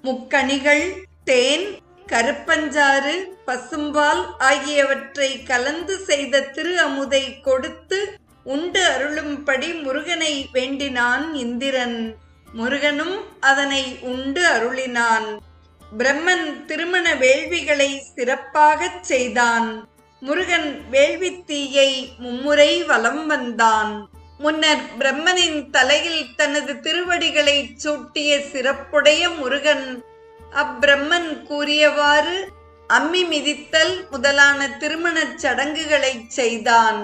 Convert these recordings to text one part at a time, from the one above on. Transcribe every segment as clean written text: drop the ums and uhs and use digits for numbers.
முக்கணிகள், தேன், கருப்பஞ்சாறு, பசும்பால் ஆகியவற்றை கலந்து செய்த திரு அமுதை கொடுத்து உண்டு அருளும்படி முருகனை வேண்டினான் இந்திரன். முருகனும் அதனை உண்டு அருளினான். பிரம்மன் திருமண வேள்விகளை சிறப்பாகச் செய்தான். முருகன் வேள்வித்தீயை மும்முறை வலம் வந்தான். முன்னர் பிரம்மனின் தலையில் தனது திருவடிகளை சூட்டிய சிறப்புடைய முருகன் அப்பிரம்மன் கூறியவாறு அம்மி மிதித்தல் முதலான திருமணச் சடங்குகளை செய்தான்.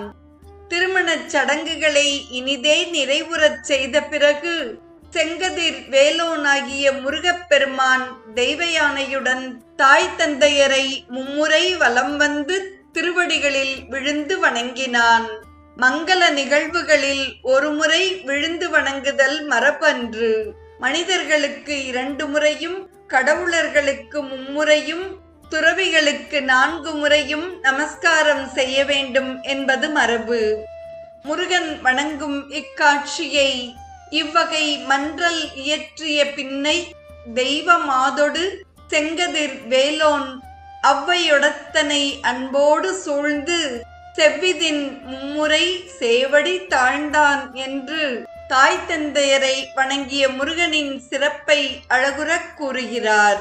திருமணச் சடங்குகளை இனிதே நிறைவுறச் செய்த பிறகு செங்கதிர் வேலோனாகிய முருகப்பெருமான் தெய்வ யானையுடன் தாய் தந்தையரை மும்முறை வலம் வந்து திருவடிகளில் விழுந்து வணங்கினான். மங்கள நிகழ்வுகளில் ஒருமுறை விழுந்து வணங்குதல் மரபன்று. மனிதர்களுக்கு 2 முறையும், கடவுளர்களுக்கு 3 முறையும், துறவிகளுக்கு 4 முறையும் நமஸ்காரம் செய்ய வேண்டும் என்பது மரபு. முருகன் வணங்கும் இக்காட்சியை இவ்வகை மன்றல் இயற்றிய பின்னை தெய்வ மாதொடு செங்கதிர் வேலோன் அவ்வையொடத்தனை அன்போடு சூழ்ந்து செவ்விதின் மும்முறை சேவடி தாழ்ந்தான் என்று தாய் தந்தையரை வணங்கிய முருகனின் சிறப்பை அழகுறக் கூறுகிறார்.